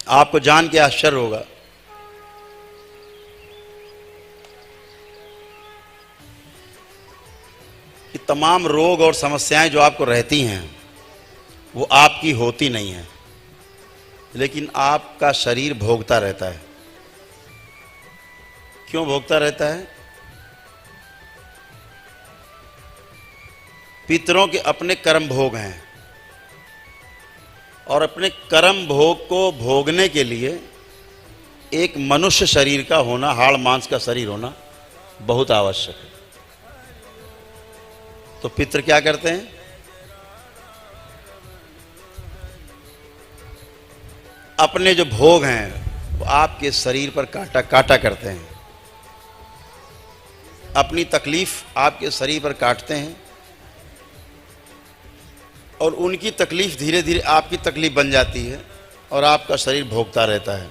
आपको जान के आश्चर्य होगा कि तमाम रोग और समस्याएं जो आपको रहती हैं वो आपकी होती नहीं हैं, लेकिन आपका शरीर भोगता रहता है। क्यों भोगता रहता है? पितरों के अपने कर्म भोग हैं और अपने कर्म भोग को भोगने के लिए एक मनुष्य शरीर का होना, हाड़ मांस का शरीर होना बहुत आवश्यक है। तो पितर क्या करते हैं? अपने जो भोग हैं वो आपके शरीर पर काटा काटा करते हैं, अपनी तकलीफ आपके शरीर पर काटते हैं और उनकी तकलीफ धीरे धीरे आपकी तकलीफ बन जाती है और आपका शरीर भोगता रहता है।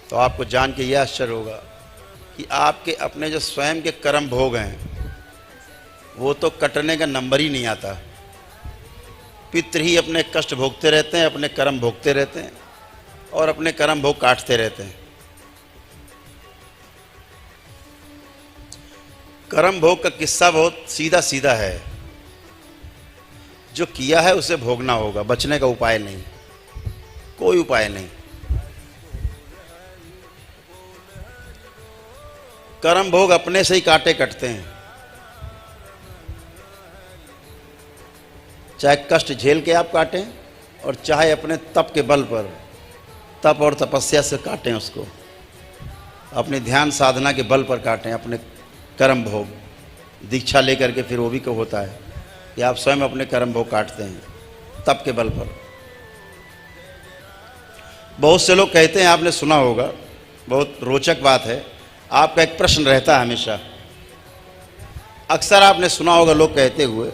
तो आपको जान के यह आश्चर्य होगा कि आपके अपने जो स्वयं के कर्म भोग हैं वो तो कटने का नंबर ही नहीं आता। पितृ ही अपने कष्ट भोगते रहते हैं, अपने कर्म भोगते रहते हैं और अपने कर्म भोग काटते रहते हैं। कर्म भोग का किस्सा बहुत सीधा सीधा है। जो किया है उसे भोगना होगा, बचने का उपाय नहीं, कोई उपाय नहीं। कर्म भोग अपने से ही काटे कटते हैं। चाहे कष्ट झेल के आप काटें और चाहे अपने तप के बल पर, तप और तपस्या से काटें उसको, अपने ध्यान साधना के बल पर काटें अपने कर्म भोग। दीक्षा लेकर के फिर वो भी क्यों होता है कि आप स्वयं अपने कर्म भोग काटते हैं तप के बल पर। बहुत से लोग कहते हैं, आपने सुना होगा, बहुत रोचक बात है, आपका एक प्रश्न रहता है हमेशा, अक्सर आपने सुना होगा लोग कहते हुए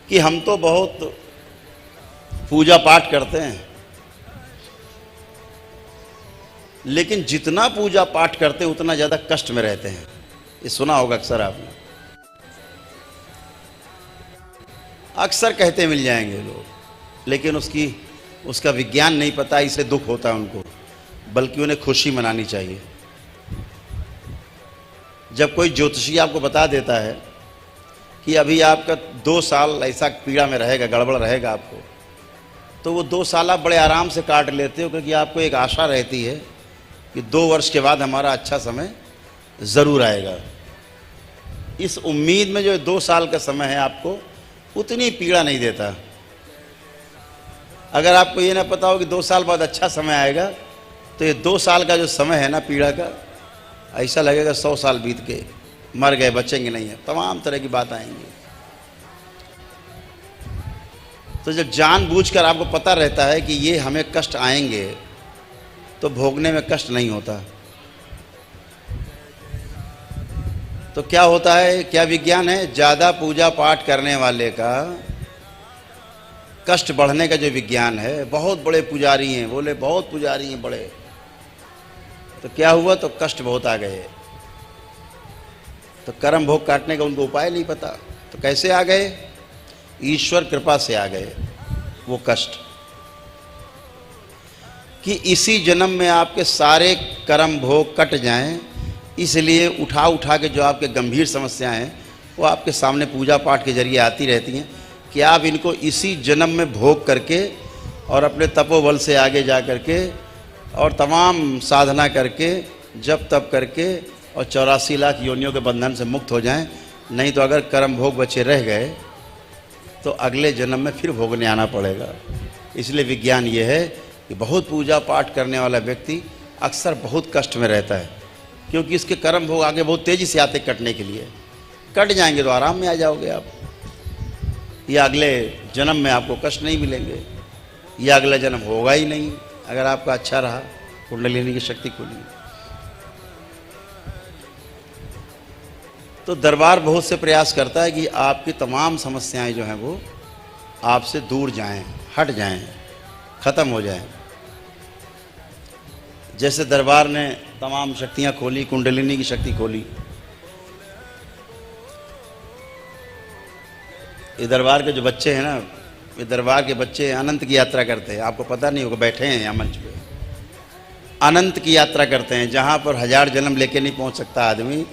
कि हम तो बहुत पूजा पाठ करते हैं, लेकिन जितना पूजा पाठ करते हैं उतना ज़्यादा कष्ट में रहते हैं। ये सुना होगा अक्सर आपने, अक्सर कहते मिल जाएंगे लोग, लेकिन उसका विज्ञान नहीं पता, इसलिए दुख होता है उनको, बल्कि उन्हें खुशी मनानी चाहिए। जब कोई ज्योतिषी आपको बता देता है कि अभी आपका 2 साल ऐसा पीड़ा में रहेगा, गड़बड़ रहेगा आपको, तो वो 2 साल आप बड़े आराम से काट लेते हो, क्योंकि आपको एक आशा रहती है कि 2 वर्ष के बाद हमारा अच्छा समय ज़रूर आएगा। इस उम्मीद में जो 2 साल का समय है आपको उतनी पीड़ा नहीं देता। अगर आपको ये ना पता हो कि 2 साल बाद अच्छा समय आएगा, तो ये 2 साल का जो समय है ना पीड़ा का, ऐसा लगेगा 100 साल बीत के मर गए, बचेंगे नहीं है, तमाम तरह की बात आएंगी। तो जब जानबूझकर आपको पता रहता है कि ये हमें कष्ट आएंगे, तो भोगने में कष्ट नहीं होता। तो क्या होता है, क्या विज्ञान है? ज़्यादा पूजा पाठ करने वाले का कष्ट बढ़ने का जो विज्ञान है, बहुत बड़े पुजारी हैं, बोले बहुत पुजारी हैं बड़े, तो क्या हुआ, तो कष्ट बहुत आ गए। तो कर्म भोग काटने का उनको उपाय नहीं पता, तो कैसे आ गए? ईश्वर कृपा से आ गए वो कष्ट, कि इसी जन्म में आपके सारे कर्म भोग कट जाएं। इसलिए उठा उठा के जो आपके गंभीर समस्याएं हैं वो आपके सामने पूजा पाठ के जरिए आती रहती हैं, कि आप इनको इसी जन्म में भोग करके और अपने तपोबल से आगे जा करके और तमाम साधना करके, जप तप करके और 84 लाख योनियों के बंधन से मुक्त हो जाएं। नहीं तो अगर कर्म भोग बचे रह गए तो अगले जन्म में फिर भोगने आना पड़ेगा। इसलिए विज्ञान ये है कि बहुत पूजा पाठ करने वाला व्यक्ति अक्सर बहुत कष्ट में रहता है, क्योंकि इसके कर्म भोग आगे बहुत तेज़ी से आते कटने के लिए। कट जाएंगे तो आराम में आ जाओगे आप, या अगले जन्म में आपको कष्ट नहीं मिलेंगे, या अगला जन्म होगा ही नहीं अगर आपका अच्छा रहा, कुंडलिनी की शक्ति खुली। तो दरबार बहुत से प्रयास करता है कि आपकी तमाम समस्याएं जो हैं वो आपसे दूर जाएं, हट जाएं, ख़त्म हो जाएं। जैसे दरबार ने तमाम शक्तियां खोली, कुंडलिनी की शक्ति खोली, ये दरबार के जो बच्चे हैं ना, ये दरबार के बच्चे अनंत की यात्रा करते हैं, आपको पता नहीं होगा, बैठे हैं यहाँ मंच पे। अनंत की यात्रा करते हैं, जहाँ पर 1000 जन्म लेके नहीं पहुँच सकता आदमी,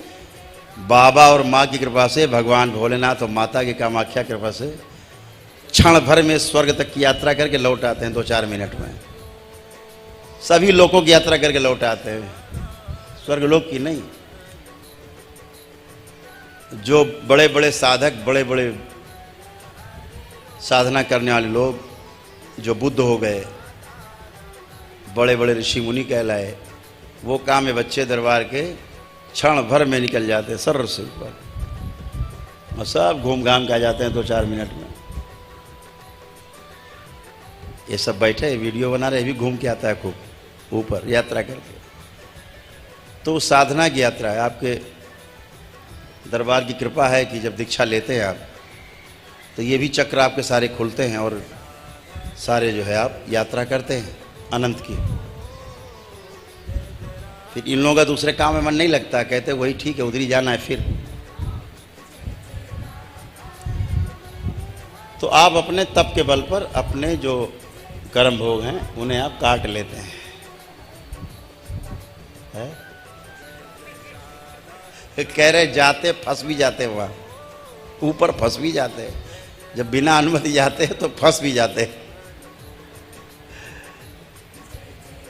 बाबा और माँ की कृपा से, भगवान भोलेनाथ और माता की कामाख्या कृपा से क्षण भर में स्वर्ग तक की यात्रा करके लौट आते हैं 2-4 मिनट में। सभी लोगों की यात्रा करके लौट आते हैं, स्वर्गलोक की नहीं। जो बड़े बड़े साधक, बड़े बड़े साधना करने वाले लोग, जो बुद्ध हो गए, बड़े बड़े ऋषि मुनि कहलाए, वो काम है बच्चे दरबार के क्षण भर में निकल जाते हैं सर से ऊपर, और सब घूम घाम के आ जाते हैं 2-4 मिनट में। ये सब बैठे वीडियो बना रहे, भी घूम के आता है खूब ऊपर यात्रा करके। तो साधना की यात्रा है। आपके दरबार की कृपा है कि जब दीक्षा लेते हैं आप, तो ये भी चक्र आपके सारे खुलते हैं और सारे जो है आप यात्रा करते हैं अनंत की। फिर इन लोगों का दूसरे काम में मन नहीं लगता, कहते वही ठीक है, उधर ही जाना है फिर। तो आप अपने तप के बल पर अपने जो कर्म भोग हैं उन्हें आप काट लेते हैं, है? कह रहे जाते फंस भी जाते, वहाँ ऊपर फंस भी जाते, जब बिना अनुमति जाते हैं तो फंस भी जाते।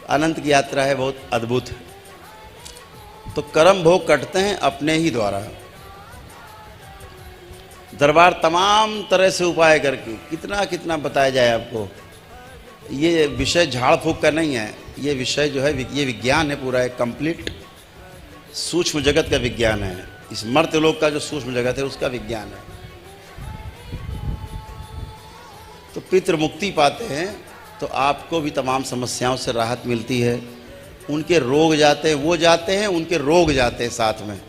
अनंत की यात्रा है, बहुत अद्भुत। तो कर्म भोग कटते हैं अपने ही द्वारा। दरबार तमाम तरह से उपाय करके, कितना कितना बताया जाए आपको। ये विषय झाड़ फूक का नहीं है, ये विषय जो है ये विज्ञान है पूरा, एक कंप्लीट सूक्ष्म जगत का विज्ञान है। इस मर्त्यलोक का जो सूक्ष्म जगत है उसका विज्ञान है। तो पितृ मुक्ति पाते हैं तो आपको भी तमाम समस्याओं से राहत मिलती है। उनके रोग जाते हैं, वो जाते हैं, उनके रोग जाते हैं साथ में।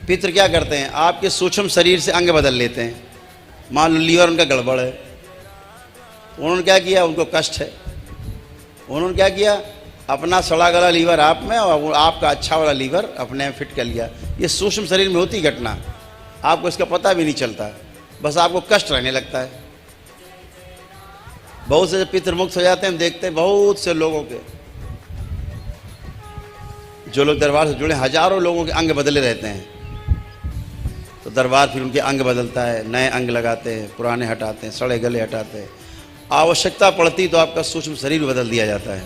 पितृ क्या करते हैं, आपके सूक्ष्म शरीर से अंग बदल लेते हैं। मान लो लीवर उनका गड़बड़ है, उन्होंने क्या किया, उनको कष्ट है, उन्होंने क्या किया, अपना सड़ा गला लीवर आप में और आपका अच्छा वाला लीवर अपने में फिट कर लिया। ये सूक्ष्म शरीर में होती घटना, आपको इसका पता भी नहीं चलता, बस आपको कष्ट रहने लगता है। बहुत से जब पितृ मुक्त हो जाते हैं, हम देखते हैं बहुत से लोगों के, जो लोग दरबार से जुड़े, हजारों लोगों के अंग बदले रहते हैं। तो दरबार फिर उनके अंग बदलता है, नए अंग लगाते हैं, पुराने हटाते हैं, सड़े गले हटाते हैं। आवश्यकता पड़ती तो आपका सूक्ष्म शरीर बदल दिया जाता है,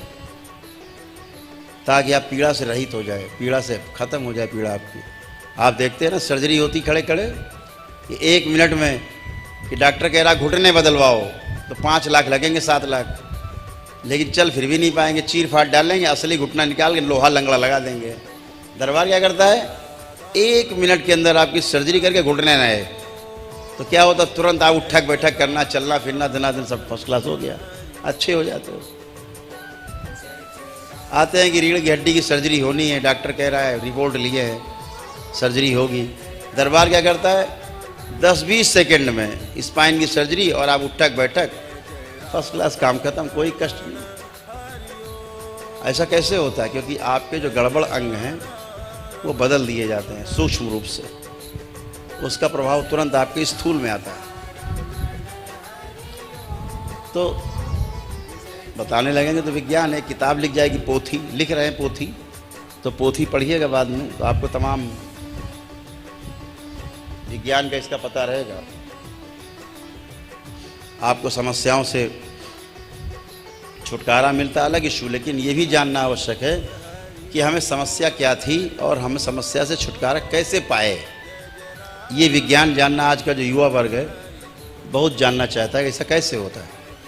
ताकि आप पीड़ा से रहित हो जाए, पीड़ा से खत्म हो जाए पीड़ा आपकी। आप देखते हैं ना, सर्जरी होती खड़े खड़े, कि 1 मिनट में कि डॉक्टर कह रहा घुटने बदलवाओ तो 5 लाख लगेंगे, 7 लाख, लेकिन चल फिर भी नहीं पाएंगे, चीर फाड़ डालेंगे, असली घुटना निकाल के लोहा लंगड़ा लगा देंगे। दरबार क्या करता है, 1 मिनट के अंदर आपकी सर्जरी करके घुटने नए, तो क्या होता, तुरंत आप उठक बैठक करना, चलना फिरना, धनाधन सब फर्स्ट क्लास हो गया, अच्छे हो जाते हो। आते हैं कि रीढ़ की हड्डी की सर्जरी होनी है, डॉक्टर कह रहा है, रिपोर्ट लिए है, सर्जरी होगी। दरबार क्या करता है, 10-20 सेकंड में स्पाइन की सर्जरी और आप उठक बैठक, फर्स्ट क्लास, काम खत्म, कोई कष्ट नहीं। ऐसा कैसे होता है, क्योंकि आपके जो गड़बड़ अंग हैं वो बदल दिए जाते हैं सूक्ष्म रूप से, उसका प्रभाव तुरंत आपके स्थूल में आता है। तो बताने लगेंगे तो विज्ञान है, किताब लिख जाएगी, पोथी लिख रहे हैं, पोथी तो पोथी पढ़िएगा बाद में, तो आपको तमाम विज्ञान का इसका पता रहेगा। आपको समस्याओं से छुटकारा मिलता, अलग इशू, लेकिन ये भी जानना आवश्यक है कि हमें समस्या क्या थी और हम समस्या से छुटकारा कैसे पाए। ये विज्ञान जानना आज का जो युवा वर्ग है बहुत जानना चाहता है कि ऐसा कैसे होता है।